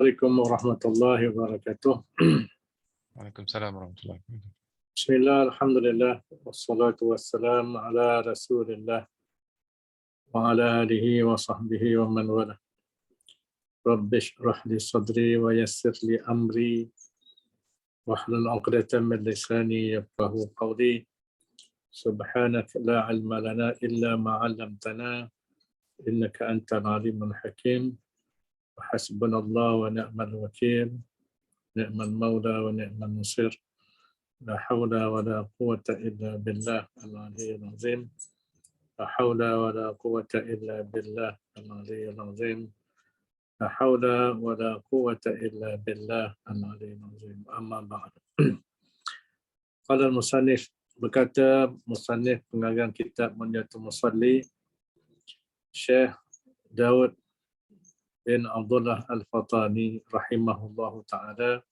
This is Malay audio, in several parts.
Assalamualaikum warahmatullahi wabarakatuh. Waalaikumsalam warahmatullahi wabarakatuh. Bismillah, alhamdulillah, wassalatu wassalamu ala rasulillah wa ala alihi wa sahbihi wa man wala. Rabbi shrah li sadri wa yassir li amri wahlul 'uqdatam min lisani yafqahu qawli. Subhanaka la ilma lana illa ma 'allamtana innaka antal alimul hakim. Hasbunallahu wa ni'mal wakil. Ni'mal maula wa ni'mal nasir. La haula wa la quwwata illa billah al-'aliyyil 'azim. La haula wa la quwwata illa billah al-'aliyyil 'azim. La haula wa la quwwata illa billah al-'aliyyil 'azim. Amma ba'd. Qala al-musannif, berkata musannif pengarang kitab Munyatul Musalli, Syekh Daud bin Abdullah Al-Fatani rahimahullahu ta'ala,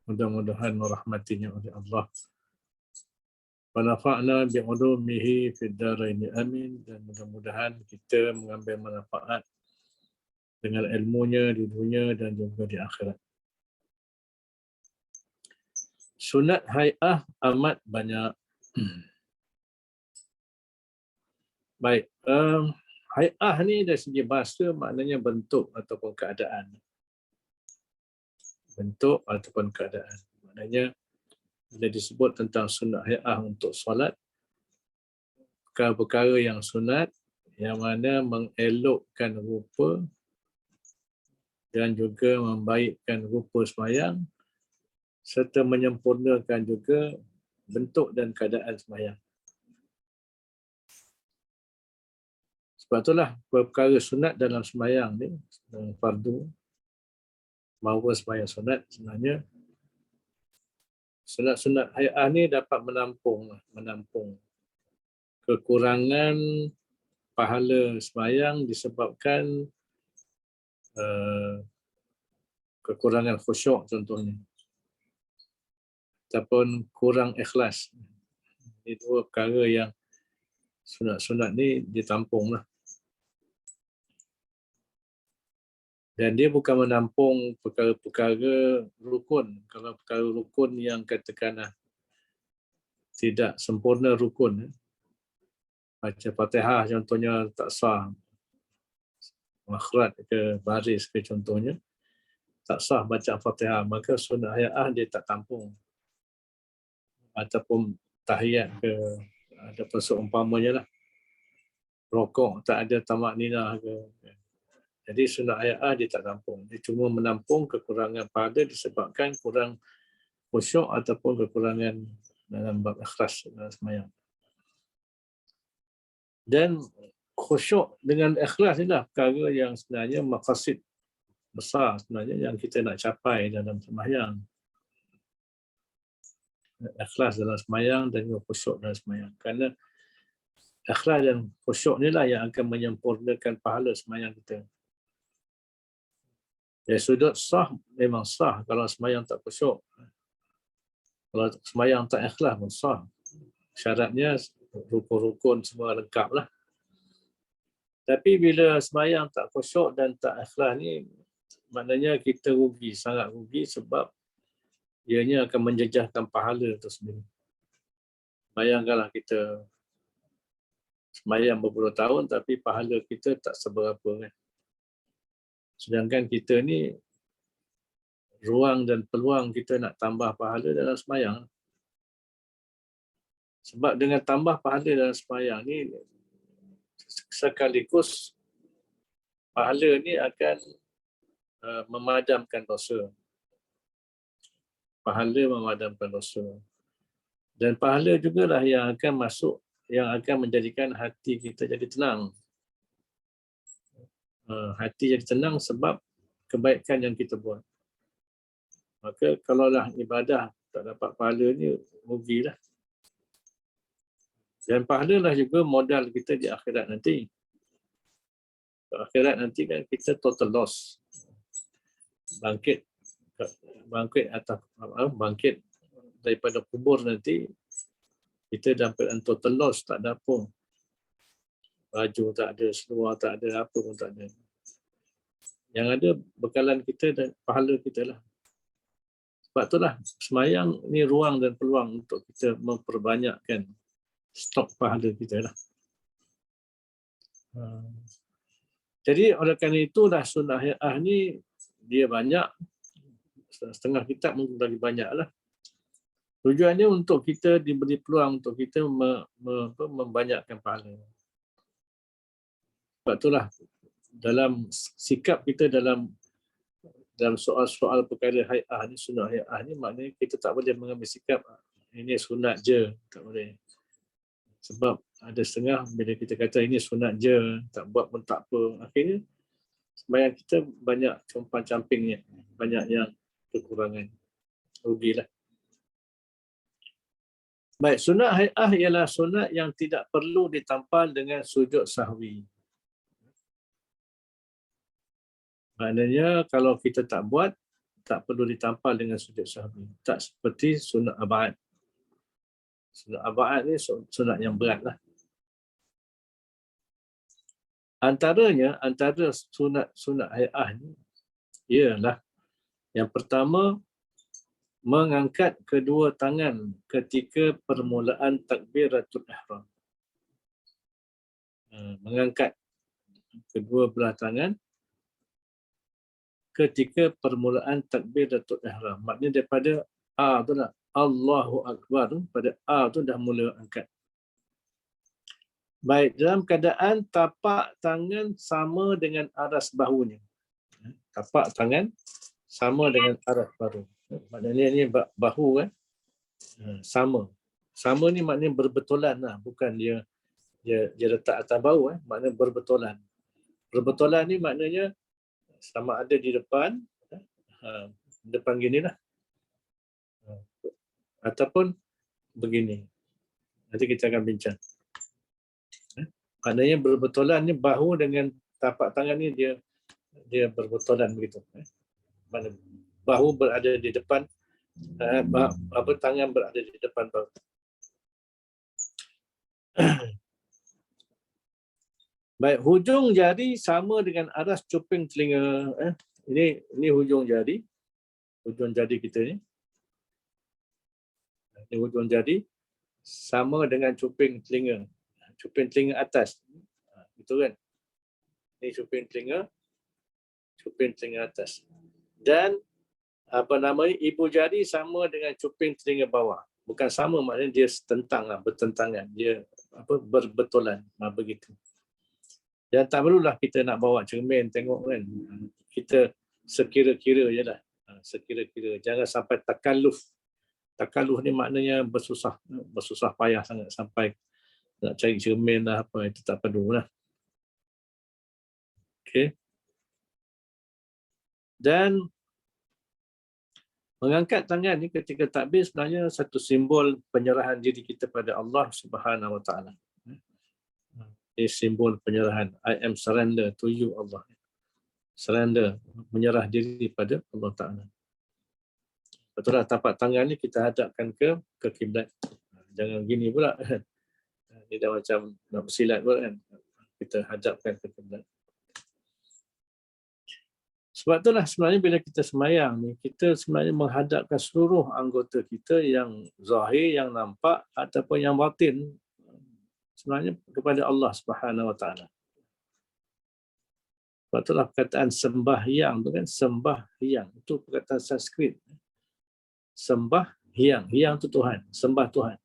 mudah-mudahan merahmatinya oleh Allah. Wa nafa'na bi'ulumihi fid dharain, amin. Dan mudah-mudahan kita mengambil manfaat dengan ilmunya di dunia dan juga di akhirat. Sunat hai'ah amat banyak. Baik, hai'ah ni dari segi bahasa maknanya bentuk ataupun keadaan. Bentuk ataupun keadaan. Maknanya bila disebut tentang sunat hai'ah untuk solat, perkara-perkara yang sunat yang mana mengelokkan rupa dan juga membaikkan rupa sembahyang serta menyempurnakan juga bentuk dan keadaan sembahyang. Sebab itulah perkara sunat dalam sembahyang ni, fardu maupun sembahyang sunat, sebenarnya sunat-sunat hai'ah ni dapat menampung kekurangan pahala sembahyang disebabkan kekurangan khusyuk contohnya, ataupun kurang ikhlas. Ini dua perkara yang sunat-sunat ni ditampung lah. Dan dia bukan menampung perkara-perkara rukun. Kalau perkara rukun yang katakanlah tidak sempurna rukun, baca Fatihah contohnya tak sah, makhraj ke baris ke contohnya, tak sah baca Fatihah, maka sunat hai'ah dia tak tampung. Ataupun tahiyat ke, ataupun seumpamanya lah, rokok tak ada tamak ninah ke. Jadi sunat hai'ah dia tak tampung. Dia cuma menampung kekurangan pahala disebabkan kurang khusyuk ataupun kekurangan dalam bab ikhlas dalam sembahyang. Dan khusyuk dengan ikhlas inilah perkara yang sebenarnya maqasid besar sebenarnya yang kita nak capai dalam sembahyang. Ikhlas dalam sembahyang dan khusyuk dalam sembahyang. Kerana ikhlas dan khusyuk inilah yang akan menyempurnakan pahala sembahyang kita. Ya, sujud sah memang sah kalau sembahyang tak khusyuk. Kalau sembahyang tak ikhlas pun sah. Syaratnya rukun-rukun semua lengkap lah. Tapi bila sembahyang tak khusyuk dan tak ikhlas ni, maknanya kita rugi, sangat rugi, sebab ianya akan menjejahkan pahala itu sendiri. Bayangkanlah kita sembahyang berpuluh tahun tapi pahala kita tak seberapa kan. Sedangkan kita ni ruang dan peluang kita nak tambah pahala dalam sembahyang. Sebab dengan tambah pahala dalam sembahyang ni, sekaligus pahala ni akan memadamkan dosa. Pahala memadamkan dosa. Dan pahala jugalah yang akan masuk, yang akan menjadikan hati kita jadi tenang. Hati jadi tenang sebab kebaikan yang kita buat. Maka kalaulah ibadah tak dapat pahala ni, rugilah. Dan pahala lah juga modal kita di akhirat nanti. Di akhirat nanti kan kita total loss. Bangkit daripada kubur nanti, kita dapat total loss, tak ada apa. Baju tak ada, seluar tak ada, apa pun tak ada. Yang ada bekalan kita dan pahala kita lah. Sebab itulah semayang ni ruang dan peluang untuk kita memperbanyakkan stok pahala kita lah. Jadi oleh kerana itulah sunnah hay'ah ni dia banyak, setengah kitab mungkin lagi banyak lah. Tujuannya untuk kita diberi peluang untuk kita membanyakkan pahala. Sebab itulah dalam sikap kita dalam soal-soal perkara hay'ah ni, sunnah hay'ah ni, maknanya kita tak boleh mengambil sikap ini sunat je, tak boleh. Sebab ada setengah bila kita kata ini sunat je, tak buat pun tak apa, akhirnya sembahyang kita banyak compang-campingnya, banyak yang kekurangan, rugilah. Baik, sunat hay'ah ialah sunat yang tidak perlu ditampal dengan sujud sahwi. Maknanya kalau kita tak buat, tak perlu ditampal dengan sujud sahwi. Tak seperti sunat abad. Sunat abad ni sunat yang berat lah. Antara sunat hay'ah ni ialah yang pertama, mengangkat kedua tangan ketika permulaan takbiratul ihram. Mengangkat kedua belah tangan ketika permulaan takbiratul ihram. Maknanya daripada A tu lah, Allahu Akbar, pada A tu dah mula angkat. Baik, dalam keadaan tapak tangan sama dengan aras bahunya. Tapak tangan sama dengan aras bahu. Maknanya ni bahu kan, sama. Sama ni maknanya berbetulan lah, bukan dia letak atas bahu, maknanya berbetulan. Berbetulan ni maknanya sama ada di depan, depan gini lah, ataupun begini. Nanti kita akan bincang. Maknanya berbetulan ni bahu dengan tapak tangan ni dia berbetulan begitu. Mana bahu berada di depan, tangan berada di depan bahu. Baik, hujung jari sama dengan aras cuping telinga. Ini hujung jari. Hujung jari kita ni. Ini hujung jari sama dengan cuping telinga. Cuping telinga atas. Itu kan. Ini cuping telinga atas. Dan ibu jari sama dengan cuping telinga bawah. Bukan sama, maknanya dia setentang lah, bertentangan. Dia berbetulan. Begitu. Dan tak perlulah kita nak bawa cermin tengok kan. Kita sekira-kira je lah. Sekira-kira. Jangan sampai takalluf. Takalluf ni maknanya bersusah payah sangat sampai nak cari cermin lah apa. Itu tak perlu lah. Okay. Dan mengangkat tangan ni ketika takbir sebenarnya satu simbol penyerahan diri kita pada Allah Subhanahu Wa Taala. Ini simbol penyerahan. I am surrender to you, Allah. Surrender, menyerah diri pada Allah Ta'ala. Betul lah, tapak tangan ni kita hadapkan ke kiblat. Jangan gini pula kan. Ini dah macam nak bersilat pula kan. Kita hadapkan ke kiblat. Sebab itulah sebenarnya bila kita semayang ni, kita sebenarnya menghadapkan seluruh anggota kita yang zahir, yang nampak ataupun yang batin, sebenarnya kepada Allah Subhanahu Wa Taala. Sebab itulah perkataan sembahyang tu kan, sembahyang itu perkataan Sanskrit. Sembahyang, hyang tu Tuhan, sembah Tuhan.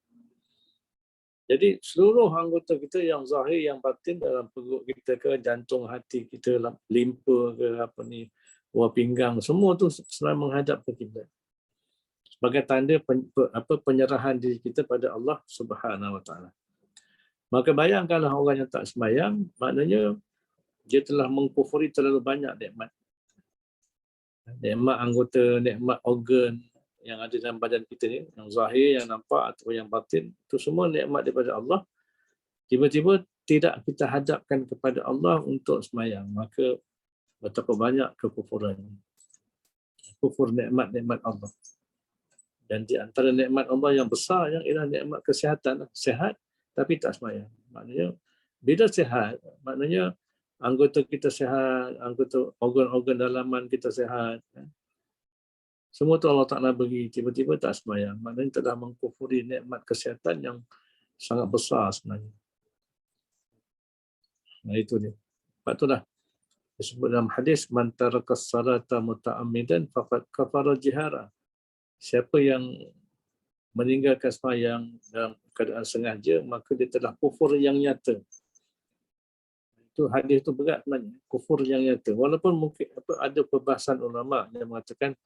Jadi seluruh anggota kita yang zahir, yang batin dalam perut kita ke, jantung hati kita, limpa ke apa ni, buah pinggang, semua tu sebenarnya menghadap ke kiblat. Sebagai tanda penyerahan diri kita pada Allah Subhanahu Wa Taala. Maka bayangkanlah orang yang tak sembahyang, maknanya dia telah mengkufuri terlalu banyak nikmat. Nikmat anggota, nikmat organ yang ada dalam badan kita ni, yang zahir, yang nampak atau yang batin, itu semua nikmat daripada Allah. Tiba-tiba tidak kita hadapkan kepada Allah untuk sembahyang, maka betapa banyak kekufuran. Kufur nikmat-nikmat Allah. Dan di antara nikmat Allah yang besar yang ialah nikmat kesihatan. Sihat tapi tak sembahyang. Maknanya bila sihat, maknanya anggota kita sihat, anggota organ-organ dalaman kita sihat. Semua tu Allah Ta'ala bagi, tiba-tiba tak sembahyang. Maknanya telah mengkufuri nikmat kesihatan yang sangat besar sebenarnya. Nah itu dia. Sebab itulah disebut dalam hadis, man tarakas salata muta'ammidan faqad kafara jihara. Siapa yang meninggalkan sembahyang dalam keadaan sengaja, maka dia telah kufur yang nyata. Itu hadis itu berat sebenarnya, kufur yang nyata. Walaupun mungkin ada perbahasan ulama yang mengatakan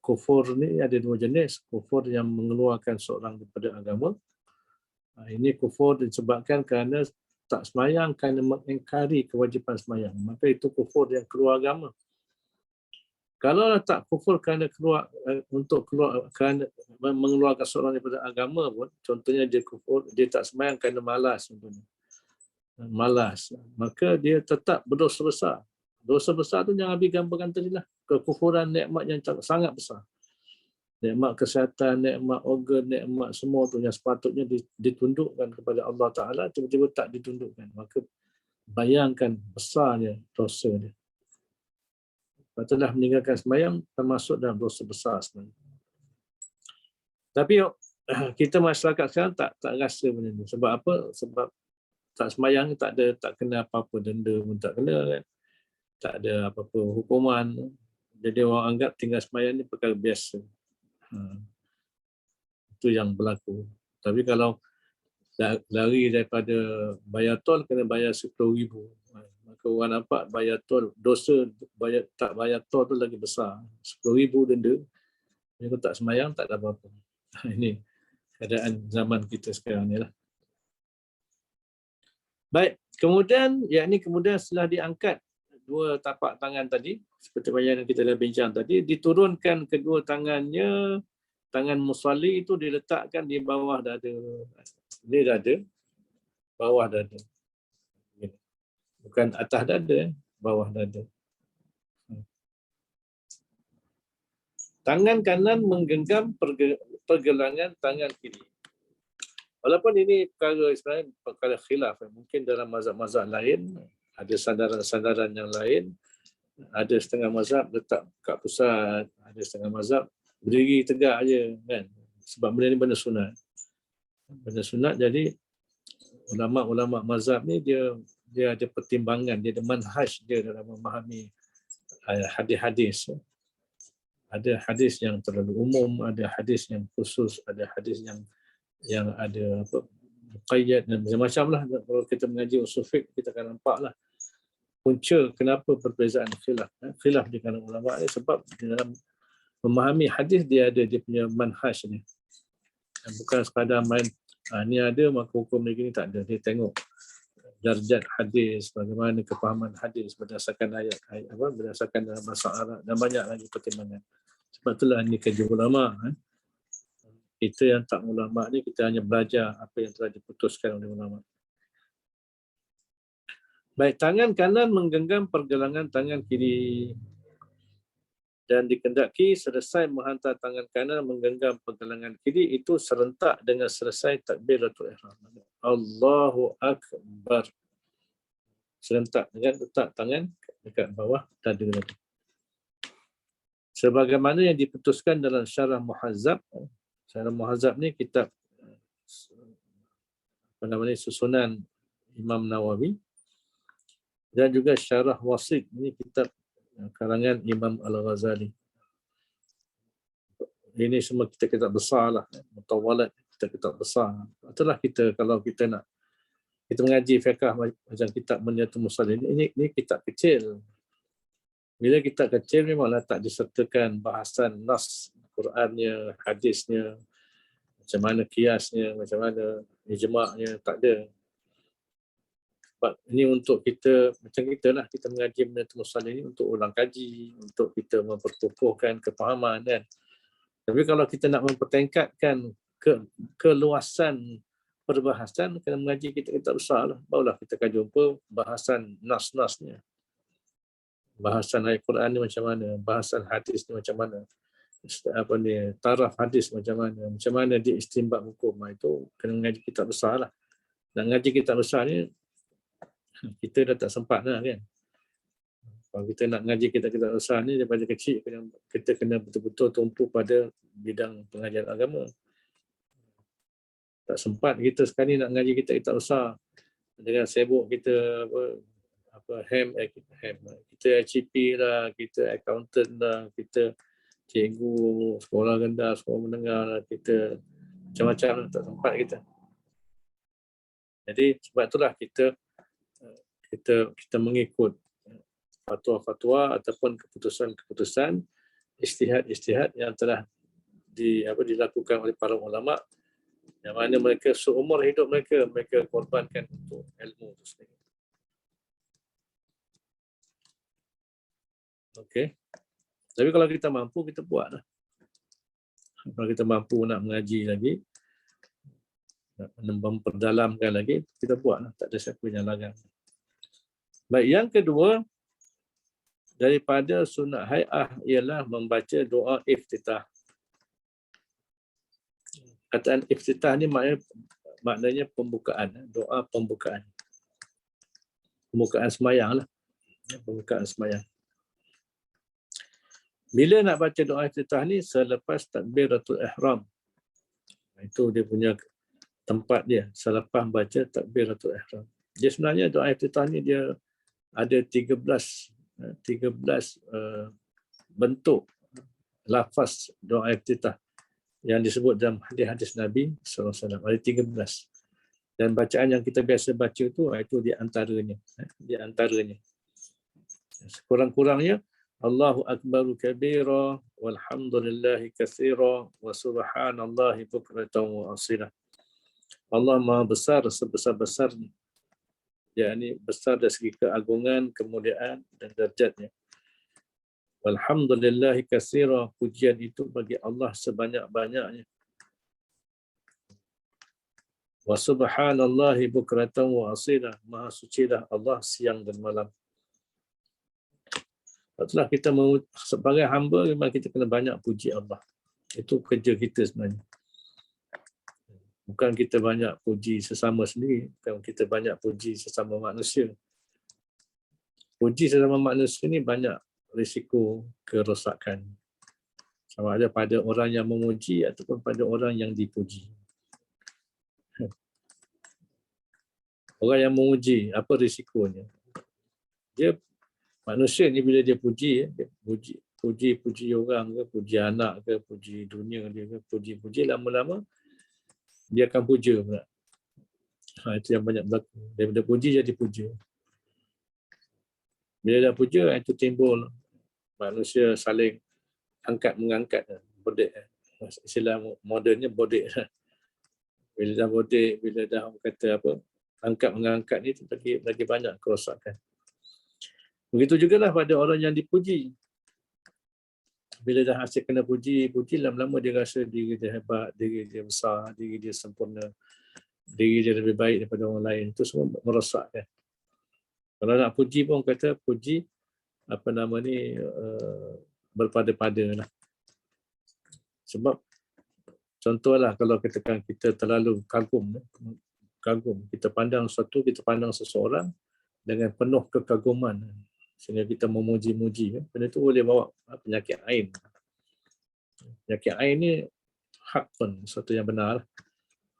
kufur ni ada dua jenis, kufur yang mengeluarkan seorang daripada agama. Ini kufur disebabkan kerana tak sembahyang kerana mengingkari kewajipan sembahyang, maka itu kufur yang keluar agama. Kalau tak kufur kerana kerana mengeluarkan seorang daripada agama pun, contohnya dia kufur, dia tak sembahyang kerana malas contohnya. Malas, maka dia tetap berdosa besar. Dosa besar tu jangan ambil gambaran tadi lah. Kekufuran nikmat yang sangat besar. Nikmat kesihatan, nikmat organ, nikmat semua tu yang sepatutnya ditundukkan kepada Allah Ta'ala, tiba-tiba tak ditundukkan. Maka bayangkan besarnya dosa dia. Setelah meninggalkan sembahyang, termasuk dalam dosa besar sebenarnya. Tapi kita masyarakat sekarang tak rasa benda ni. Sebab apa? Sebab tak sembahyang tak kena apa-apa, denda pun tak kena kan. Tak ada apa-apa hukuman. Jadi orang anggap tinggal sembahyang ni perkara biasa. Itu yang berlaku. Tapi kalau lari daripada bayar tol, kena bayar 10,000. Maka orang nampak bayar tol, dosa tak bayar tol tu lagi besar. 10,000 denda. Kalau tak sembahyang tak ada apa-apa. Ini keadaan zaman kita sekarang ni lah. Baik, kemudian setelah diangkat dua tapak tangan tadi, seperti yang kita dah bincang tadi, diturunkan kedua tangannya, tangan musalli itu diletakkan di bawah dada. Ini dada, bawah dada. Bukan atas dada, bawah dada. Tangan kanan menggenggam pergelangan tangan kiri. Walaupun ini sebenarnya perkara khilaf, mungkin dalam mazhab-mazhab lain ada sandaran-sandaran yang lain, ada setengah mazhab letak kat pusat, ada setengah mazhab berdiri tegak aja kan. Sebab benda ni benda sunat. Benda sunat, jadi ulama-ulama mazhab ni dia ada pertimbangan, dia ada manhaj dia dalam memahami hadis-hadis. Ada hadis yang terlalu umum, ada hadis yang khusus, ada hadis yang ada muqayyad dan macam-macam lah. Kalau kita mengaji usul fiqh, kita akan nampak lah punca kenapa perbezaan khilaf di kalangan ulama ni, sebab dalam memahami hadis dia ada dia punya manhaj ni. Bukan sekadar main ni ada maka hukum ni tak ada. Dia tengok darjat hadis, bagaimana kefahaman hadis berdasarkan ayat berdasarkan dalam bahasa Arab, dan banyak lagi pertimbangan. Sebab itulah ni kerja ulama. Kita yang tak ulama ni, kita hanya belajar apa yang telah diputuskan oleh ulama. Baik, tangan kanan menggenggam pergelangan tangan kiri dan dikendaki selesai menghantar tangan kanan menggenggam pergelangan kiri itu serentak dengan selesai takbiratul ihram. Allahu Akbar. Serentak dengan letak tangan dekat bawah dada tadi. Sebagaimana yang diputuskan dalam Syarah Muhazzab. Syarah Muhazzab ni kitab susunan Imam Nawawi, dan juga Syarah Wasit, ini kitab karangan Imam Al-Ghazali. Ini semua kitab besar lah, mutawalat, kitab besar. Itulah kita, kalau kita nak kita mengaji fiqh macam kitab Munyatul Musallin, ini kitab kecil. Bila kitab kecil memanglah tak disertakan bahasan nas Qurannya, hadisnya, macam mana kiasnya, macam mana ijma'nya, tak ada. Sebab ini untuk kita, macam kita lah, kita mengaji Munyatul Musallin ini untuk ulang kaji, untuk kita memperkukuhkan kefahaman kan. Tapi kalau kita nak mempertingkatkan keluasan perbahasan, kena mengaji kitab besar lah. Barulah kita akan jumpa bahasan nas-nasnya. Bahasan ayat Quran ni macam mana, bahasan hadis ni macam mana, taraf hadis macam mana dia istinbat hukum. Itu kena mengaji kitab besar lah. Dan mengaji kitab besar ni Kita dah tak sempat dah kan. Kalau kita nak ngaji kita usaha ni daripada kecil, kita kena betul-betul tumpu pada bidang pengajian agama. Tak sempat kita sekali nak ngaji kita usaha. Dengan sibuk kita kita HCP lah, kita accountant lah, kita cikgu sekolah rendah, sekolah menengah lah, kita macam-macam lah, tak sempat kita. Jadi sebab itulah kita mengikut fatwa-fatwa ataupun keputusan-keputusan ijtihad yang telah dilakukan oleh para ulama, yang mana mereka seumur hidup mereka korbankan untuk ilmu itu sendiri. Okey. Tapi kalau kita mampu, kita buatlah. Kalau kita mampu nak mengaji lagi, nak memperdalamkan lagi, kita buatlah. Tak ada siapa yang larang. Baik, yang kedua daripada sunat hai'ah ialah membaca doa iftitah. Kataan iftitah ni maknanya pembukaan, doa pembukaan. Pembukaan sembahyang lah. Pembukaan sembahyang. Bila nak baca doa iftitah ni? Selepas takbiratul ihram. Itu dia punya tempat dia, selepas baca takbiratul ihram. Dia sebenarnya doa iftitah ni dia ada 13 bentuk lafaz doa iftitah yang disebut dalam hadis-hadis Nabi SAW. Ada 13. Dan bacaan yang kita biasa baca itu di antaranya. Sekurang-kurangnya Allahu akbaru kabira walhamdulillahi katsira wa subhanallahi bukratan wa asila. Allah Maha besar sebesar-besarnya. Yakni besar dari segi keagungan, kemuliaan dan derajatnya. Walhamdulillahi katsira, pujian itu bagi Allah sebanyak-banyaknya. Wa subhanallahi bukratan wa asila, Maha sucilah Allah siang dan malam. Setelah kita sebagai hamba, memang kita kena banyak puji Allah. Itu kerja kita sebenarnya. Bukan kita banyak puji sesama sendiri, bukan kita banyak puji sesama manusia. Puji sesama manusia ni banyak risiko kerosakan. Sama ada pada orang yang memuji ataupun pada orang yang dipuji. Orang yang memuji, apa risikonya? Manusia ni bila dia puji orang ke, puji anak ke, puji dunia dia ke, puji lama-lama dia akan puja pula. Itu yang banyak berlaku. Daripada puji jadi puja. Bila dah puja, itu timbul manusia saling angkat-mengangkat. Bodek. Istilah modelnya bodek. Bila dah bodek, bila dah kata angkat-mengangkat ni lagi banyak kerosakan. Begitu jugalah pada orang yang dipuji. Bila dah asyik kena puji, lama-lama dia rasa diri dia hebat, diri dia besar, diri dia sempurna, diri dia lebih baik daripada orang lain. Itu semua merosakkan. Kalau nak puji pun kata puji berpada-pada lah. Sebab contohlah kalau katakan kita terlalu kagum, kita pandang seseorang dengan penuh kekaguman, sehingga kita memuji-muji, benda itu boleh bawa penyakit ain. Penyakit ain ni hak pun satu yang benar.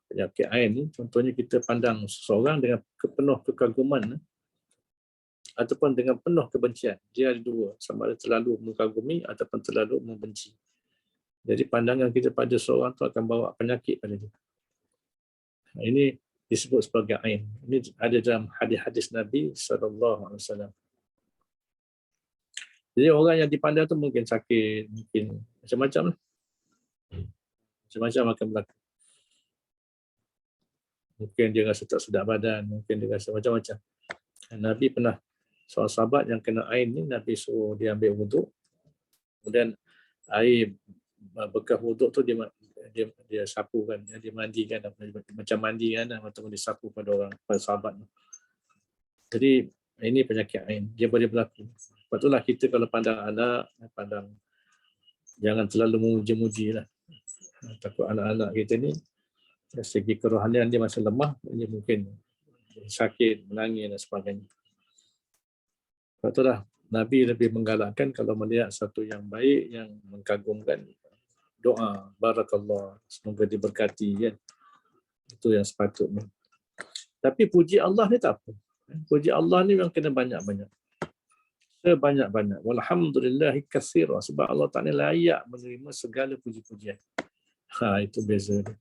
Penyakit ain ni contohnya kita pandang seseorang dengan penuh kekaguman ataupun dengan penuh kebencian. Dia ada dua, sama ada terlalu mengagumi ataupun terlalu membenci. Jadi pandangan kita pada seorang tu akan bawa penyakit pada dia. Ini disebut sebagai ain. Ini ada dalam hadis-hadis Nabi SAW. Jadi orang yang dipandang tu mungkin sakit, mungkin macam-macam lah. Macam-macam akan berlaku. Mungkin dia rasa tak sedap badan, mungkin dia rasa macam-macam. Nabi pernah, seorang sahabat yang kena ain ni, Nabi suruh dia ambil wuduk. Kemudian air bekas wuduk tu dia sapukan, dia mandikan, macam mandi kan, ataupun dia sapu pada sahabat. Jadi ini penyakit ain, dia boleh berlaku. Sebab itulah kita kalau pandang anak, jangan terlalu memuji-muji lah. Takut anak-anak kita ni, dari segi kerohanian dia masih lemah, dia mungkin sakit, menangis dan sebagainya. Sebab itulah Nabi lebih menggalakkan kalau melihat satu yang baik, yang mengagumkan, doa, barakallah, semoga diberkati, kan. Itu yang sepatutnya. Tapi puji Allah ni tak apa. Puji Allah ni memang kena banyak-banyak. Sebanyak-banyak. Walhamdulillahi katsira. Sebab Allah Ta'ala layak menerima segala puji-pujian. Itu beza dia.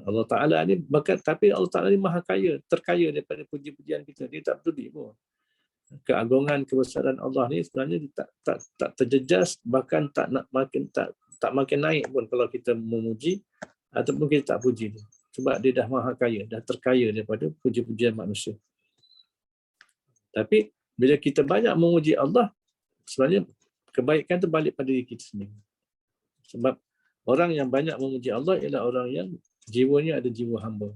Allah Ta'ala ni bakat, tapi Allah Ta'ala ni maha kaya, terkaya daripada puji-pujian kita. Dia tak peduli pun. Keagungan, kebesaran Allah ni sebenarnya tak terjejas, bahkan tak makin naik pun kalau kita memuji ataupun kita tak puji dia. Sebab dia dah maha kaya, dah terkaya daripada puji-pujian manusia. Tapi bila kita banyak memuji Allah, sebenarnya kebaikan itu balik pada diri kita sendiri. Sebab orang yang banyak memuji Allah ialah orang yang jiwanya ada jiwa hamba.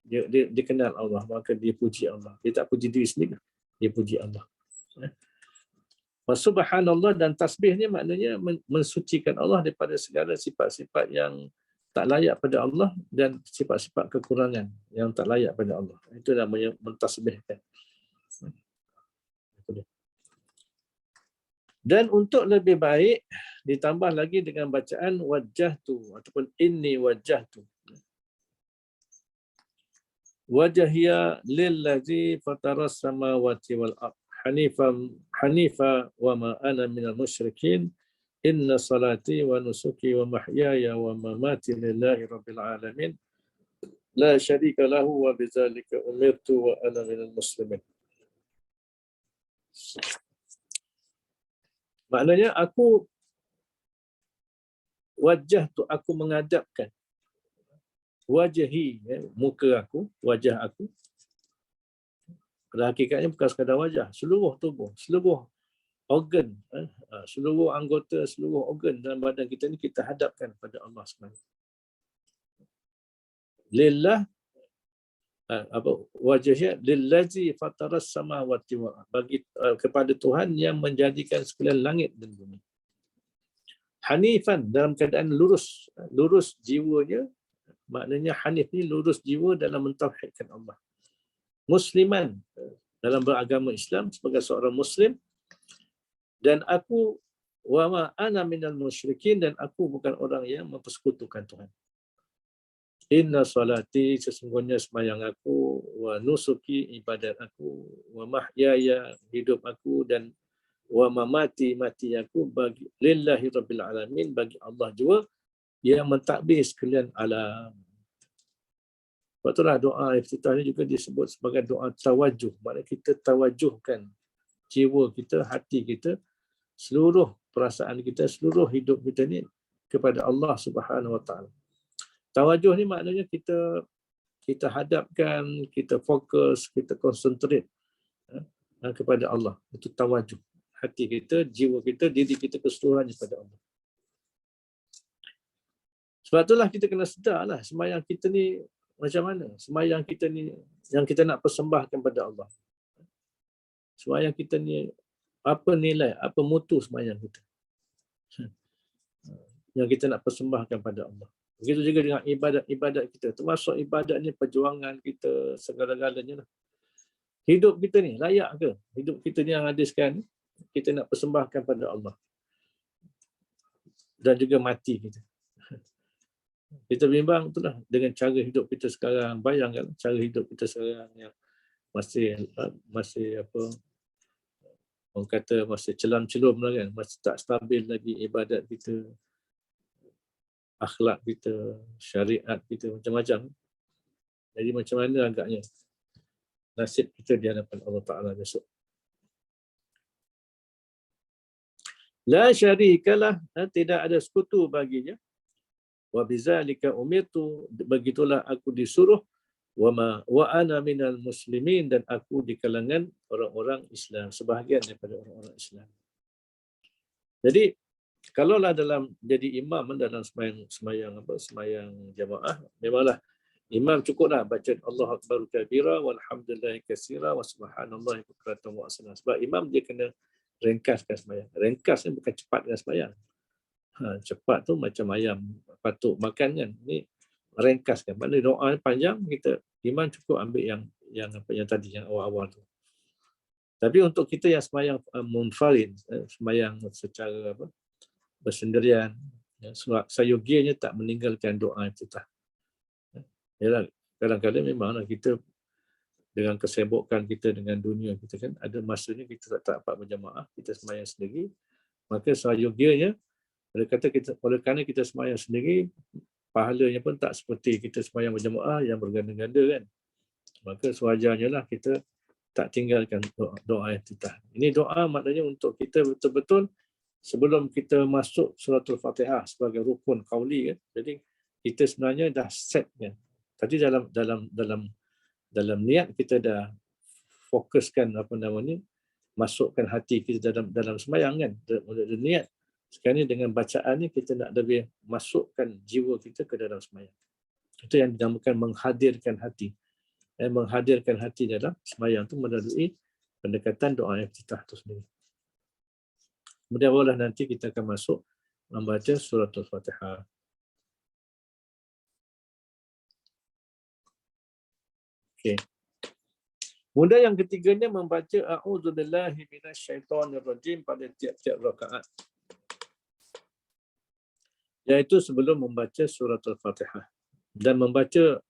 Dia kenal Allah, maka dia puji Allah. Dia tak puji diri sendiri, dia puji Allah. Subhanallah, dan tasbih ni maknanya mensucikan Allah daripada segala sifat-sifat yang tak layak pada Allah dan sifat-sifat kekurangan yang tak layak pada Allah. Itu namanya mentasbihkan. Dan untuk lebih baik ditambah lagi dengan bacaan wajjahtu ataupun inni wajjahtu. Wajhiya lillazi fataras samawati wal ard hanifa wa ma ana minal musyrikin. Inna salati wa nusuki wa mahyaya wa mamati lillahi rabbil alamin. La syarika lahu wa bidzalika umirtu wa ana minal muslimin. Maknanya aku wajah tu, aku menghadapkan wajhi, muka aku, wajah aku. Pada hakikatnya bukan sekadar wajah, seluruh tubuh, seluruh organ, seluruh anggota, seluruh organ dalam badan kita ni kita hadapkan pada Allah SWT. Lillah, wajahnya lillazi fataras samawati wal ard, bagi kepada Tuhan yang menjadikan sekalian langit dan bumi. Hanifan, dalam keadaan lurus, lurus jiwanya, maknanya hanif ni lurus jiwa dalam mentauhidkan Allah. Musliman, dalam beragama Islam sebagai seorang muslim. Dan aku wa ma ana minal musyrikin, dan aku bukan orang yang mempersekutukan Tuhan. Inna salati, sesungguhnya sembahyang aku, wa nusuki, ibadat aku, wa mahyaya, hidup aku, dan wa mamati, mati aku, bagi lillahi rabbil alamin, bagi Allah jua yang mentadbir sekalian alam. Sebab itulah doa iftitah ini juga disebut sebagai doa tawajuh. Maknanya kita tawajuhkan jiwa kita, hati kita, seluruh perasaan kita, seluruh hidup kita ni kepada Allah Subhanahu Wa Taala. Tawajuh ni maknanya kita hadapkan, kita fokus, kita konsentrate kepada Allah. Itu tawajuh. Hati kita, jiwa kita, diri kita keseluruhannya kepada Allah. Sebab itulah kita kena sedarlah sembahyang kita ni macam mana. Sembahyang kita ni yang kita nak persembahkan pada Allah. Sembahyang kita ni apa nilai, apa mutu sembahyang kita yang kita nak persembahkan pada Allah. Begitu juga dengan ibadat-ibadat kita. Termasuk ibadat ni perjuangan kita, segala-galanya lah. Hidup kita ni layak ke? Hidup kita ni yang ada sekarang, kita nak persembahkan pada Allah. Dan juga mati kita. Kita bimbang itulah dengan cara hidup kita sekarang. Bayangkan cara hidup kita sekarang yang masih apa, orang kata masih celam-celum lah kan, masih tak stabil lagi ibadat kita, akhlak kita, syariat kita, macam-macam. Jadi macam mana agaknya nasib kita di hadapan Allah Ta'ala besok. La syarikalah, tidak ada sekutu baginya. Wa bizalika umirtu, begitulah aku disuruh. Wa ana minal muslimin, dan aku di kalangan orang-orang Islam, sebahagian daripada orang-orang Islam. Jadi kalaulah dalam jadi imam dalam sembahyang jamaah, memanglah imam cukuplah baca Allahu akbar kabira walhamdulillahi katsira wa subhanallahi bukratan wa asila. Sebab imam dia kena ringkaskan sembahyang. Ringkas ni bukan cepatkan sembahyang. Cepat tu macam ayam patuk makan kan. Ni ringkaskan. Maknanya doa panjang, kita imam cukup ambil yang yang tadi yang awal-awal tu. Tapi untuk kita yang sembahyang munfarid, sembahyang secara bersendirian, sayogianya tak meninggalkan doa iftitah. Yalah, kadang-kadang memanglah kita dengan kesibukan kita dengan dunia kita kan, ada masanya kita tak dapat berjamaah, kita sembahyang sendiri, maka sayogianya oleh kerana kita sembahyang sendiri, pahalanya pun tak seperti kita sembahyang berjamaah yang berganda-ganda kan. Maka sewajarnya lah kita tak tinggalkan doa iftitah. Ini doa maknanya untuk kita betul-betul sebelum kita masuk suratul Fatihah sebagai rukun qauli kan. Jadi kita sebenarnya dah set kan. Tadi dalam niat kita dah fokuskan masukkan hati kita dalam sembahyang kan. Dalam niat. Sekarang ni dengan bacaan ni kita nak lebih masukkan jiwa kita ke dalam sembahyang. Itu yang dinamakan menghadirkan hati. Menghadirkan hati dalam sembahyang tu melalui pendekatan doa iftitah tu sendiri. Kemudian barulah nanti kita akan masuk membaca suratul Fatihah. Okey. Kemudian yang ketiganya membaca a'udzubillahi minasyaitonirrajim pada tiap-tiap rakaat. Iaitu sebelum membaca suratul Fatihah. Dan membaca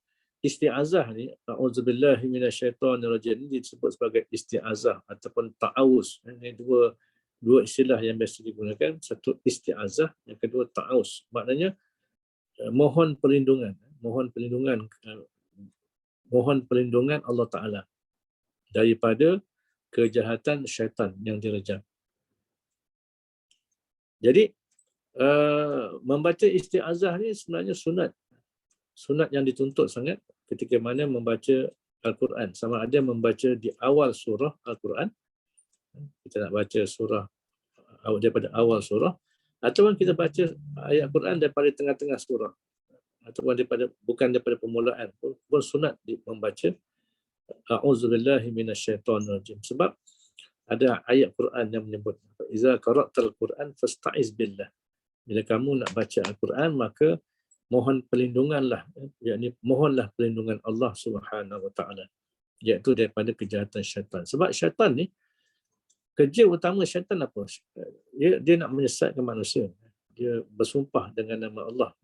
isti'azah ni, a'udzubillahi minasyaitonirrajim ni disebut sebagai isti'azah ataupun ta'awuz. Ini dua istilah yang biasa digunakan. Satu isti'azah, yang kedua ta'awuz. Maknanya mohon perlindungan Allah Ta'ala daripada kejahatan syaitan yang direjam. Jadi membaca isti'azah ni sebenarnya sunat yang dituntut sangat ketika mana membaca Al-Quran. Sama ada membaca di awal surah Al-Quran, kita nak baca surah daripada awal surah, ataupun kita baca ayat Quran daripada tengah-tengah surah, ataupun bukan daripada permulaan pun sunat membaca a'udzubillahi minasyaitonirrajim. Sebab ada ayat Quran yang menyebut iza qara'tal Quran fasta'iz billah. Bila kamu nak baca Al-Quran maka mohon perlindunganlah, yakni mohonlah perlindungan Allah Subhanahu Wa Taala, iaitu daripada kejahatan syaitan. Sebab syaitan ni, kerja utama syaitan apa? Dia nak menyesatkan manusia. Dia bersumpah dengan nama Allah.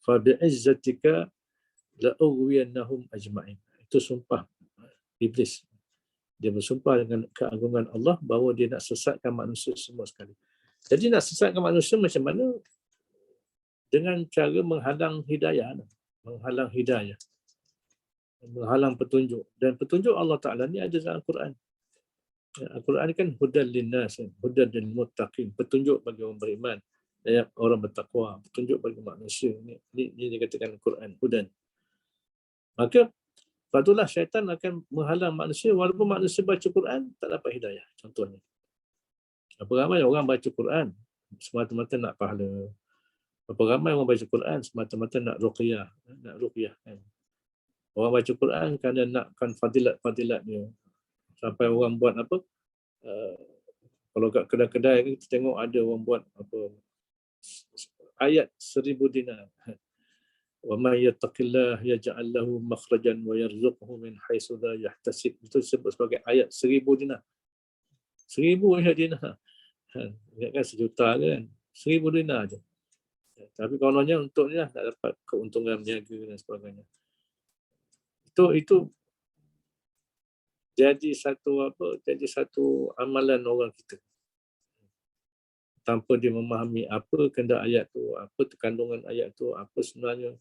Fa bi'izzatika la'ughwiyannahum ajma'in. Itu sumpah iblis. Dia bersumpah dengan keagungan Allah bahawa dia nak sesatkan manusia semua sekali. Jadi nak sesatkan manusia macam mana? Dengan cara menghalang hidayah. Menghalang petunjuk. Dan petunjuk Allah Ta'ala ni ada dalam Al-Quran. Al-Quran ni kan hudan linnas, hudan lil muttaqin, petunjuk bagi orang beriman, orang bertakwa, petunjuk bagi manusia. Ini dikatakan Al-Quran, hudan. Maka patutlah syaitan akan menghalang manusia walaupun manusia baca Quran tak dapat hidayah. Contohnya, berapa ramai orang baca Quran semata-mata nak pahala. Berapa ramai orang baca Quran semata-mata nak ruqyah kan. Orang baca Quran kerana nakkan fadilat-fadilat dia. Sampai orang buat apa? Kalau kat kedai-kedai kita tengok ada orang buat ayat 1000 dinar. Wa may yattaqillah yaj'al lahu makhrajan wa yarzuqhu min haitsu la yahtasib. Itu disebut sebagai ayat 1000 dinar. 1000 dinar. Kan sejuta kan. 1000 dinar aja. Tapi kononnya untuk ni lah nak dapat keuntungan berniaga dan sebagainya. Itu jadi satu amalan orang kita. Tanpa dia memahami apa kehendak ayat tu, apa kandungan ayat tu, apa sebenarnya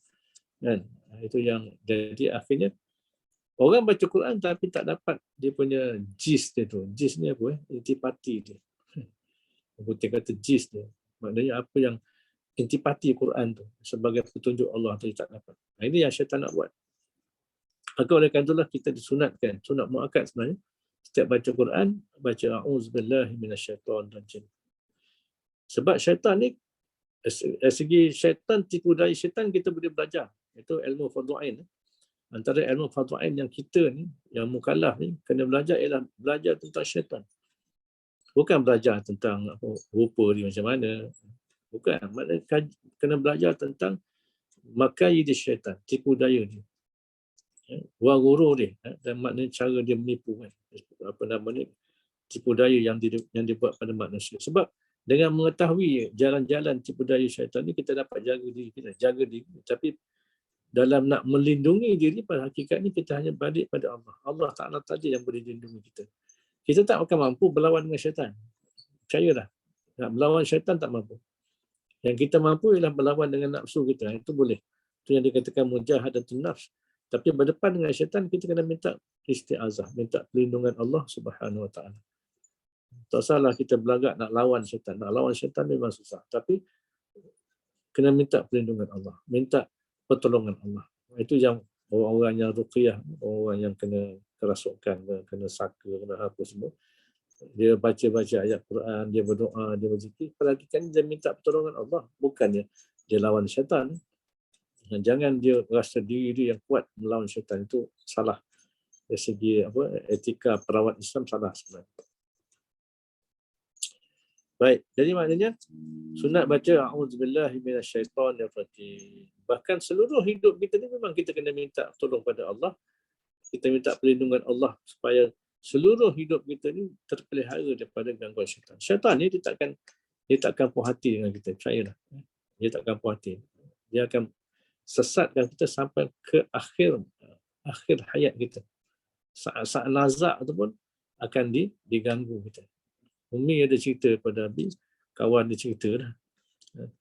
kan. Itu yang jadi akhirnya orang baca Quran tapi tak dapat dia punya jis dia tu. Jis ni apa intipati dia. Putih kata jis dia. Maknanya apa yang intipati Quran tu sebagai petunjuk Allah tu tak dapat. Ini yang syaitan nak buat. Maka oleh kerana itulah kita disunatkan, sunat muakkad sebenarnya, setiap baca Quran, baca a'udzubillahi minasyaitonirrajim. Sebab syaitan ni, segi syaitan, tipu daya syaitan kita boleh belajar. Itu ilmu fardhu ain. Antara ilmu fardhu ain yang kita ni, yang mukallaf ni, kena belajar ialah belajar tentang syaitan. Bukan belajar tentang rupa dia macam mana. Bukan. Maknanya kena belajar tentang makayid syaitan, tipu daya dia. Wa ghurur dia, dan maknanya cara dia menipu kan. Apa nama ni? Tipu daya yang dibuat pada manusia. Sebab dengan mengetahui jalan-jalan tipu daya syaitan ni, kita dapat jaga diri kita, jaga diri. Tapi dalam nak melindungi diri, pada hakikatnya kita hanya balik pada Allah. Allah Ta'ala tadi yang boleh lindungi kita. Kita tak akan mampu berlawan dengan syaitan. Percayalah. Nak melawan syaitan tak mampu. Yang kita mampu ialah berlawan dengan nafsu kita. Itu boleh. Itu yang dikatakan mujahadatun nafs. Tapi berdepan dengan syaitan, kita kena minta isti'azah, minta perlindungan Allah Subhanahu Wa Ta'ala. Tak salah kita belagak nak lawan syaitan. Nak lawan syaitan memang susah. Tapi kena minta perlindungan Allah. Minta pertolongan Allah. Itu yang orang-orang yang ruqyah, orang yang kena kerasukan, kena saka, kena apa semua. Dia baca-baca ayat Quran, dia berdoa, dia berzikir. Perhatikan dia minta pertolongan Allah. Bukannya dia lawan syaitan. Jangan dia rasa diri dia yang kuat melawan syaitan. Itu salah. Dari segi etika perawat Islam salah sebenarnya. Baik, jadi maknanya sunat baca a'udzubillahi minasyaitonirrajim. Bahkan seluruh hidup kita ni memang kita kena minta tolong pada Allah. Kita minta perlindungan Allah supaya seluruh hidup kita ni terpelihara daripada gangguan syaitan. Syaitan ni dia takkan puas hati dengan kita, percayalah. Dia takkan puas hati. Dia akan sesatkan kita sampai ke akhir hayat kita. Saat nazak tu pun akan diganggu kita. Umi ada cerita pada Abi, kawan dia cerita lah.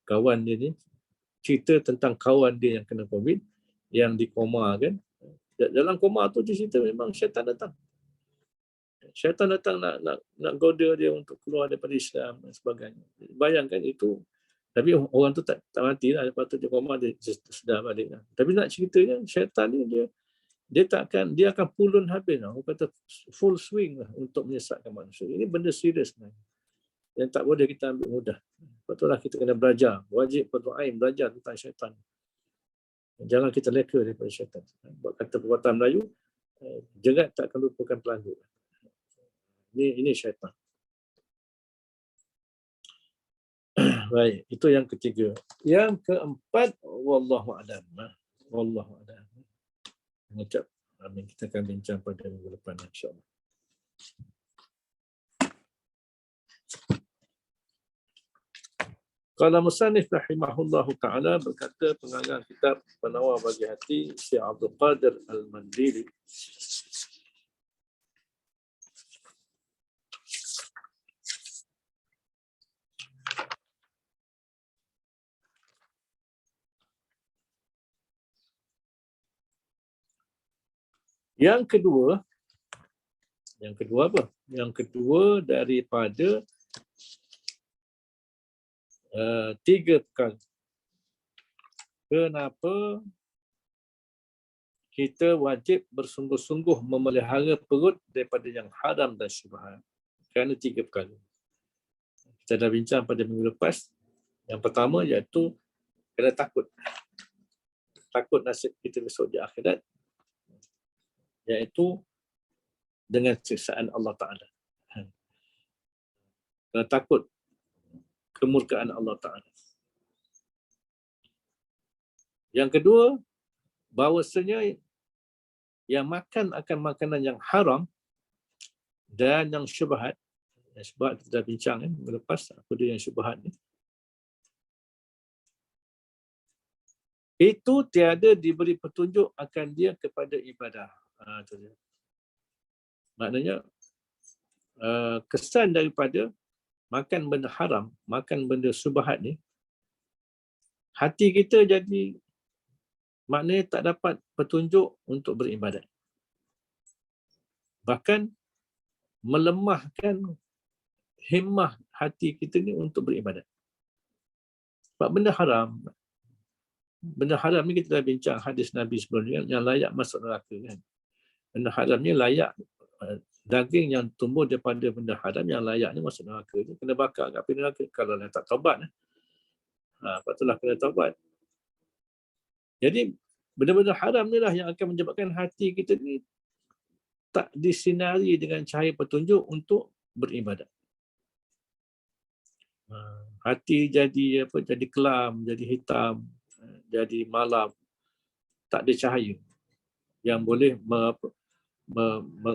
Kawan dia ni cerita tentang kawan dia yang kena COVID, yang di koma kan. Dalam koma tu dia cerita memang syaitan datang. Syaitan datang nak goda dia untuk keluar daripada Islam dan sebagainya. Bayangkan itu. Tapi orang tu tak mati lah. Lepas tu dia koma, dia sedar balik lah. Tapi nak ceritanya, syaitan ni dia akan pulun habis lah. Orang kata full swing lah untuk menyesatkan manusia. Ini benda serius sebenarnya. Yang tak boleh kita ambil mudah. Lepas tu lah kita kena belajar. Wajib berdoain, belajar tentang syaitan. Jangan kita leka daripada syaitan. Buat kata perbuatan Melayu, jerat tak akan lupakan pelandu. Ini syaitan. Baik, itu yang ketiga. Yang keempat, wallahu a'lam. Wallahu a'lam. Mengucap amin. Kita akan bincang pada minggu depan insya-Allah. Qala musannif rahimahullahu taala, berkata pengarang kitab Penawar Bagi Hati, Syekh Abdul Qadir Al-Mandili, Yang kedua apa? Yang kedua daripada 3 perkara. Kenapa kita wajib bersungguh-sungguh memelihara perut daripada yang haram dan syubhat? Kerana 3 perkara. Kita dah bincang pada minggu lepas. Yang pertama iaitu kena takut. Takut nasib kita besok di akhirat. Iaitu dengan siksaan Allah Ta'ala. Kena takut kemurkaan Allah Ta'ala. Yang kedua, bahawasanya yang makan akan makanan yang haram dan yang syubhat. Yang syubhat kita dah bincang lepas apa dia yang syubhat ni. Itu tiada diberi petunjuk akan dia kepada ibadah. Itu dia. Maknanya kesan daripada makan benda haram, makan benda syubhat ni, hati kita jadi maknanya tak dapat petunjuk untuk beribadat. Bahkan melemahkan himmah hati kita ni untuk beribadat. Sebab benda haram ni kita dah bincang hadis Nabi sebelum ni yang layak masuk neraka kan. Benda haram ni layak, daging yang tumbuh daripada benda haram yang layaknya masuk neraka ni kena bakar kat api neraka kalau tak taubat. Patutlah kena taubat. Jadi benda-benda haram ni lah yang akan menyebabkan hati kita ni tak disinari dengan cahaya petunjuk untuk beribadat. Hati jadi kelam, jadi hitam, jadi malam, tak ada cahaya. yang boleh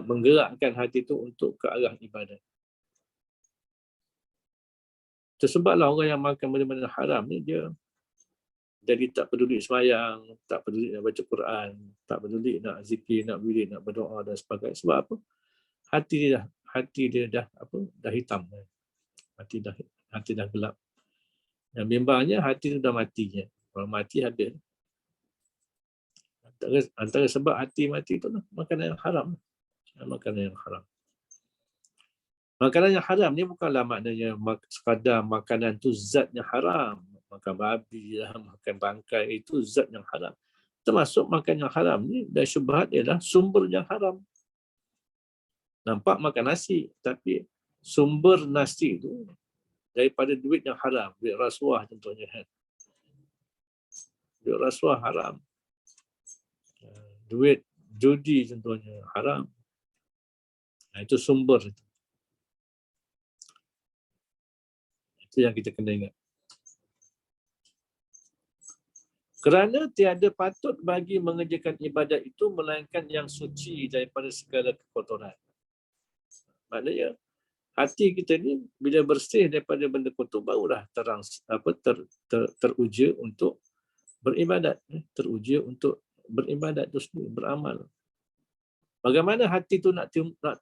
menggerakkan hati itu untuk ke arah ibadat. Sebablah orang yang makan benda-benda haram ni dia jadi tak peduli sembahyang, tak peduli nak baca Quran, tak peduli nak zikir, nak wirid, nak berdoa dan sebagainya. Sebab apa? Hati dia dah hitam. Hati dah gelap. Dan bimbangnya hati tu dah mati. Kalau mati habis. Antara sebab hati mati tu lah makanan yang haram. Makanan yang haram. Makanan yang haram ni bukanlah maknanya sekadar makanan tu zatnya haram. Makan babi lah, makan bangkai, itu zat yang haram. Termasuk makan yang haram ni, dan syubhat ialah sumber yang haram. Nampak makan nasi, tapi sumber nasi tu daripada duit yang haram. Duit rasuah contohnya. Duit rasuah haram. Duit judi contohnya haram. Itu sumber. Itu yang kita kena ingat. Kerana tiada patut bagi mengerjakan ibadat itu melainkan yang suci daripada segala kekotoran. Maknanya hati kita ni bila bersih daripada benda kotor barulah teruja untuk beribadat, teruja untuk beribadat itu sendiri, beramal. Bagaimana hati tu nak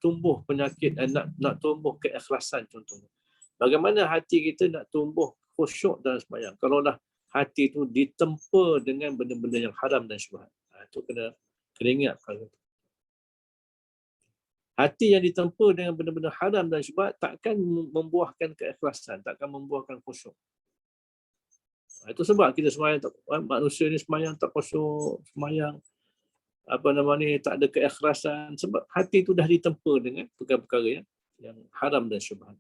tumbuh penyakit, nak tumbuh keikhlasan contohnya. Bagaimana hati kita nak tumbuh khusyuk dalam sembahyang kalau dah hati itu ditempa dengan benda-benda yang haram dan syubhat. Itu kena ingat. Hati yang ditempa dengan benda-benda haram dan syubhat takkan membuahkan keikhlasan, takkan membuahkan khusyuk. Itu sebab kita sembahyang, manusia ni sembahyang tak khusyuk, sembahyang tak ada keikhlasan, sebab hati itu dah ditempa dengan perkara-perkara yang haram dan syubhat.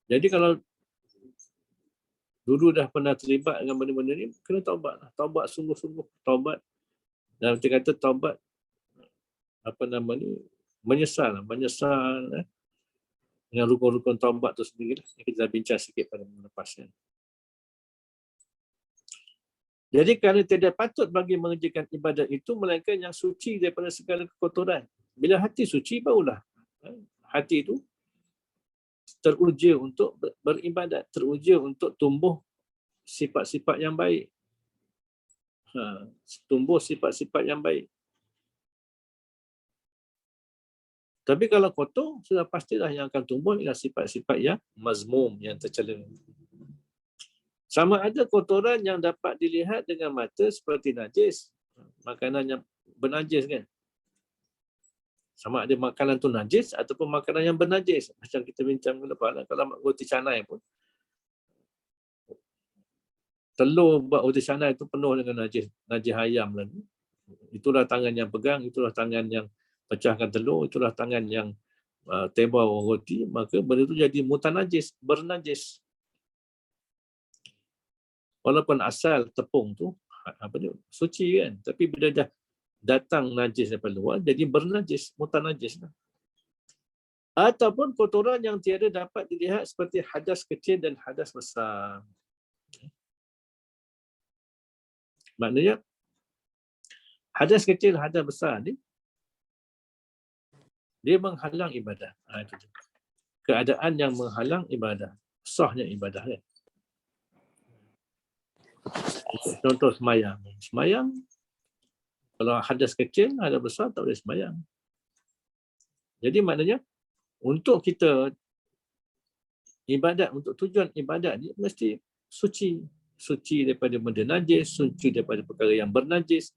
Jadi kalau dulu dah pernah terlibat dengan benda-benda ni, kena taubat. Taubat sungguh-sungguh. Taubat. Dan kita kata taubat, menyesal. Dengan rukun-rukun taubat tu sendiri. Kita dah bincang sikit pada minggu lepas. Jadi kerana tidak patut bagi mengerjakan ibadat itu, melainkan yang suci daripada segala kekotoran. Bila hati suci, barulah hati itu teruja untuk beribadat, teruja untuk tumbuh sifat-sifat yang baik. Tumbuh sifat-sifat yang baik. Tapi kalau kotor, sudah pastilah yang akan tumbuh ialah sifat-sifat yang mazmum, yang tercela. Sama ada kotoran yang dapat dilihat dengan mata seperti najis, makanan yang bernajis kan. Sama ada makanan tu najis ataupun makanan yang bernajis. Macam kita bincang lepas, kalau roti canai pun, telur buat roti canai itu penuh dengan najis ayam lagi. Itulah tangan yang pegang, itulah tangan yang pecahkan telur, itulah tangan yang tebau roti, maka benda itu jadi mutanajis, bernajis. Walaupun asal tepung tu suci kan, tapi bila dah datang najis daripada luar, jadi bernajis, mutanajis. Ataupun kotoran yang tiada dapat dilihat seperti hadas kecil dan hadas besar. Maknanya, hadas kecil, hadas besar ni, dia menghalang ibadah. Itu keadaan yang menghalang ibadah. Sahnya ibadah kan. Contoh semayang. Semayang, kalau hadas kecil, hadas besar, tak boleh semayang. Jadi maknanya, untuk kita ibadat, untuk tujuan ibadat ni, mesti suci. Suci daripada benda najis, suci daripada perkara yang bernajis,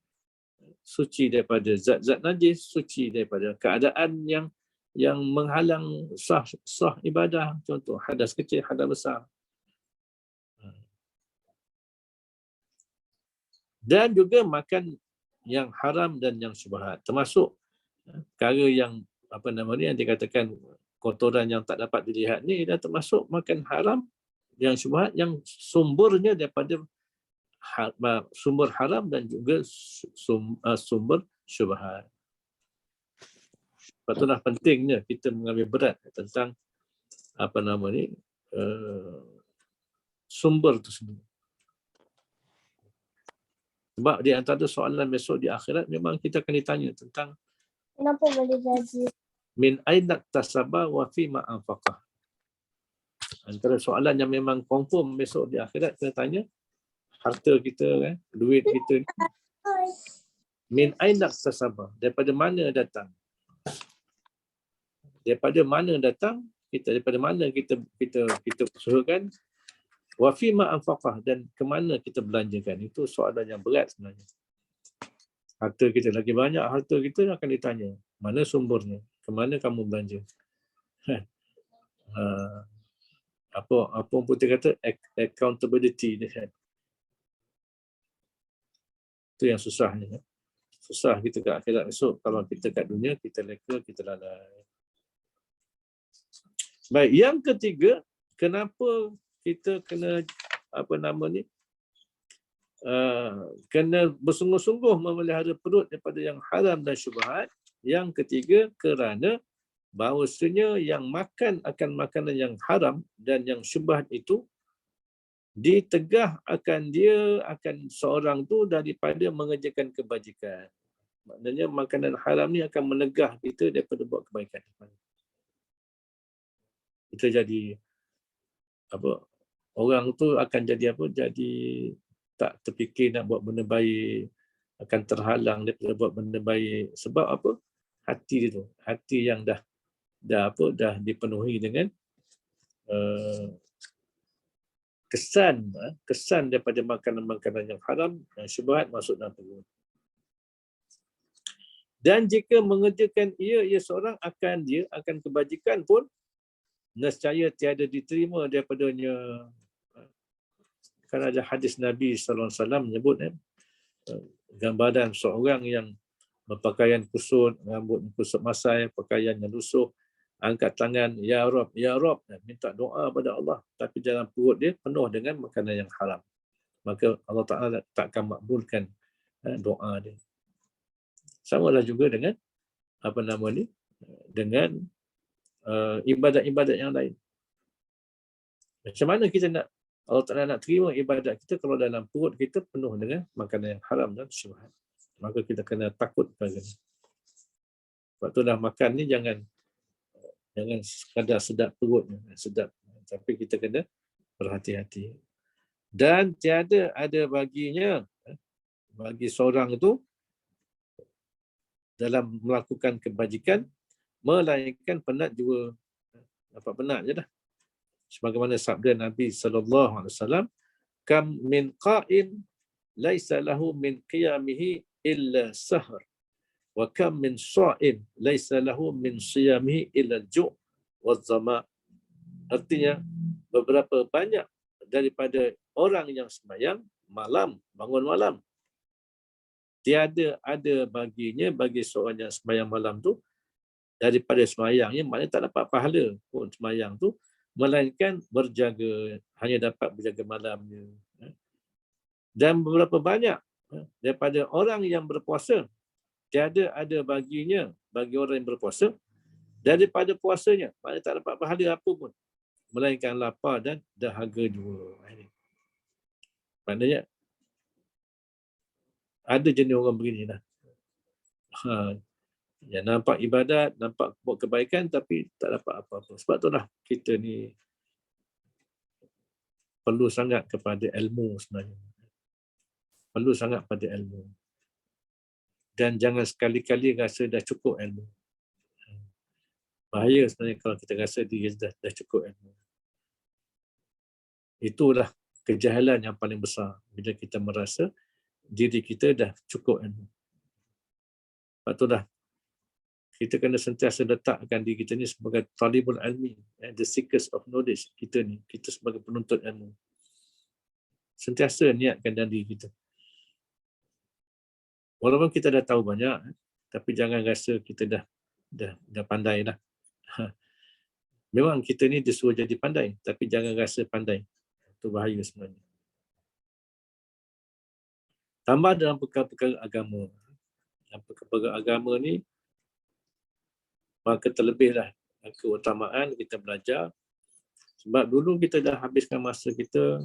suci daripada zat-zat najis, suci daripada keadaan yang menghalang sah ibadah. Contoh, hadas kecil, hadas besar. Dan juga makan yang haram dan yang syubhat. Termasuk perkara yang yang dikatakan kotoran yang tak dapat dilihat ni, dah termasuk makan haram yang syubhat, yang sumbernya daripada sumber haram dan juga sumber syubhat. Sebab itulah pentingnya kita mengambil berat tentang sumber itu sendiri. Sebab di antara soalan besok di akhirat memang kita akan ditanya tentang Kenapa boleh jadi? min aina tasaba wa fi ma anfaqah. Antara soalan yang memang confirm besok di akhirat kita tanya harta kita kan, duit kita ni min aina tasaba, daripada mana datang? Daripada mana datang kita, daripada mana kita usahakan, wa fi ma anfaqah, dan ke mana kita belanjakan. Itu soalan yang berat sebenarnya. Harta kita lagi banyak, harta kita akan ditanya mana sumbernya, ke mana kamu belanja. Apa pun kita kata accountability ni kan. Itu yang susahnya. Susah kita kat akhirat esok. Kalau kita kat dunia, kita leka, kita lalai. Baik, yang ketiga, kenapa kita kena kena bersungguh-sungguh memelihara perut daripada yang haram dan syubhat. Yang ketiga, kerana bahawasanya yang makan akan makanan yang haram dan yang syubhat itu ditegah akan seorang tu daripada mengerjakan kebajikan. Maknanya makanan haram ni akan menegah kita daripada buat kebaikan. Kita jadi orang tu akan jadi jadi tak terfikir nak buat benda baik, akan terhalang daripada buat benda baik. Sebab apa? Hati dia tu, hati yang dah dipenuhi dengan kesan daripada makanan-makanan yang haram dan syubhat masuk dalam perut. Dan jika mengerjakan ia seorang akan kebajikan pun nescaya tiada diterima daripadanya. Kan ada hadis Nabi SAW menyebut gambaran seorang yang berpakaian kusut, rambut kusut masai, pakaian yang lusuh, angkat tangan, Ya Rab, minta doa pada Allah, tapi dalam perut dia penuh dengan makanan yang haram. Maka Allah Ta'ala takkan makbulkan doa dia. Samalah juga dengan dengan ibadat-ibadat yang lain. Macam mana kita nak Allah Ta'ala nak terima ibadat kita kalau dalam perut kita penuh dengan makanan yang haram dan syubhat? Maka kita kena takut kepada ini. Sebab itulah makan ni jangan sekadar sedap perut, sedap, tapi kita kena berhati-hati. Dan tiada ada baginya bagi seorang itu dalam melakukan kebajikan melainkan penat jua. Dapat penat je dah. Sebagaimana sabda Nabi SAW, kam min qa'im laisa lahu min qiyamihi illa sahr, wa kam min sha'im laisa lahu min siyamihi illa ju' wa zama. Artinya, beberapa banyak daripada orang yang sembahyang malam, bangun malam, tiada ada baginya, bagi seorang yang sembahyang malam tu, daripada sembahyangnya, maknanya tak dapat pahala pun sembahyang tu, melainkan berjaga, hanya dapat berjaga malamnya. Dan beberapa banyak daripada orang yang berpuasa, tiada ada baginya, bagi orang yang berpuasa, daripada puasanya, maknanya tak dapat pahala apa pun, melainkan lapar dan dahaga jua. Maknanya ada jenis orang begini lah. Yang nampak ibadat, nampak buat kebaikan, tapi tak dapat apa-apa. Sebab itulah kita ni perlu sangat kepada ilmu sebenarnya. Perlu sangat pada ilmu. Dan jangan sekali-kali rasa dah cukup ilmu. Bahaya sebenarnya kalau kita rasa diri dah cukup ilmu. Itulah kejahilan yang paling besar, bila kita merasa diri kita dah cukup ilmu. Sebab itulah kita kena sentiasa letakkan diri kita ni sebagai talibul ilmi, the seekers of knowledge. Kita sebagai penuntut ilmu. Sentiasa niatkan dalam diri kita. Walaupun kita dah tahu banyak, tapi jangan rasa kita dah pandai dah. Memang kita ni disuruh jadi pandai, tapi jangan rasa pandai. Itu bahaya sebenarnya. Tambah dalam perkara-perkara agama. Dalam perkara-perkara agama ni, maka terlebihlah keutamaan kita belajar. Sebab dulu kita dah habiskan masa kita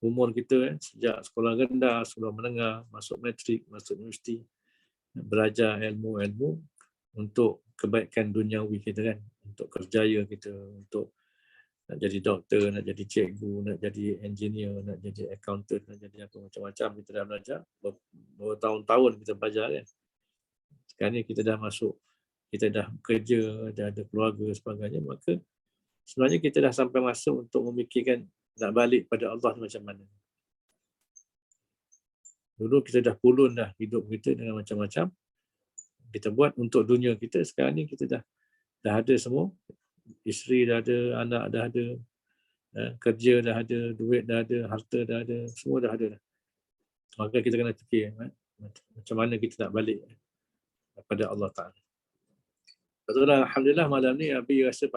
umur kita sejak sekolah rendah, sekolah menengah, masuk matrik, masuk universiti, belajar ilmu-ilmu untuk kebaikan duniawi kita kan, untuk kerjaya kita, untuk nak jadi doktor, nak jadi cikgu, nak jadi engineer, nak jadi accountant, nak jadi apa macam-macam kita dah belajar, bertahun-tahun kita belajar kan. Sekarang ni kita dah masuk, kita dah kerja, dah ada keluarga sebagainya, maka sebenarnya kita dah sampai masa untuk memikirkan nak balik pada Allah macam mana. Dulu kita dah pulun dah hidup kita dengan macam-macam kita buat untuk dunia kita. Sekarang ni kita dah ada semua, isteri dah ada, anak dah ada, kerja dah ada, duit dah ada, harta dah ada, semua dah ada dah. Maka kita kena fikir macam mana kita nak balik kepada Allah Ta'ala. Betul lah, alhamdulillah malam ni Abi rasa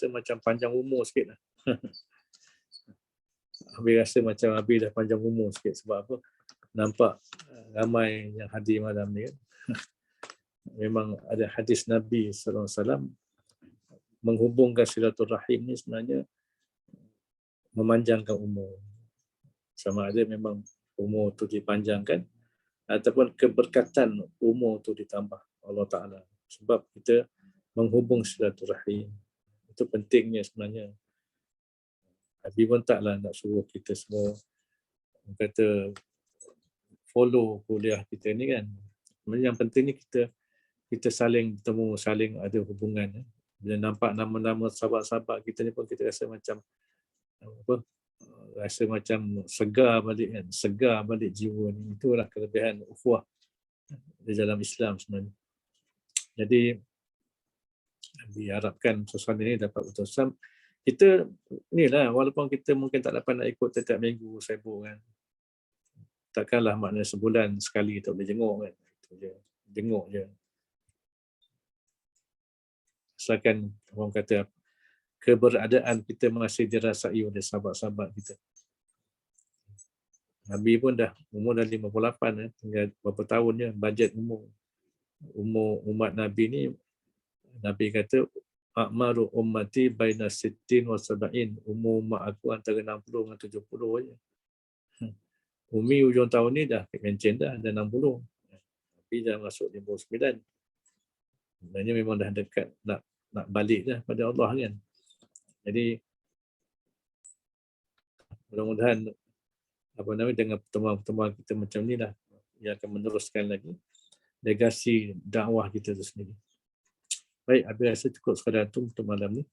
macam panjang umur sikit lah. Abi rasa macam Abi dah panjang umur sikit sebab apa? Nampak ramai yang hadir malam ni kan. Memang ada hadis Nabi SAW menghubungkan silaturahim ni sebenarnya memanjangkan umur. Sama ada memang umur tu dipanjangkan ataupun keberkatan umur tu ditambah Allah Ta'ala. Sebab kita menghubung silaturahim. Itu pentingnya sebenarnya. Nabi pun taklah nak suruh kita semua kata follow kuliah kita ni kan. Yang pentingnya kita saling bertemu, saling ada hubungan. Bila nampak nama-nama sahabat-sahabat kita ni pun kita rasa macam rasa macam segar balik jiwa ni. Itulah kelebihan ukhuwah di dalam Islam sebenarnya. Jadi diharapkan suasana ini dapat berterusan. Kita ni lah, walaupun kita mungkin tak dapat nak ikut setiap minggu sibuk kan, takkanlah maknanya sebulan sekali kita boleh jenguk kan. Itu je, jenguk je. Asalkan orang kata keberadaan kita masih dirasai oleh sahabat-sahabat kita. Nabi pun dah umur dah 58, tinggal berapa tahun je bajet umur umat Nabi ni. Nabi kata a'maru ummati baina 60 wa 70. Umur umat aku antara 60 dengan 70 je. Umi hujung tahun ni dah kencing dah 60. Tapi dah masuk 59. Sebenarnya memang dah dekat nak balik dah pada Allah kan. Jadi mudah-mudahan dengan pertemuan-pertemuan kita macam ni lah yang akan meneruskan lagi legasi dakwah kita tu sendiri. Baik, habis rasa cukup sekadar itu untuk malam ni.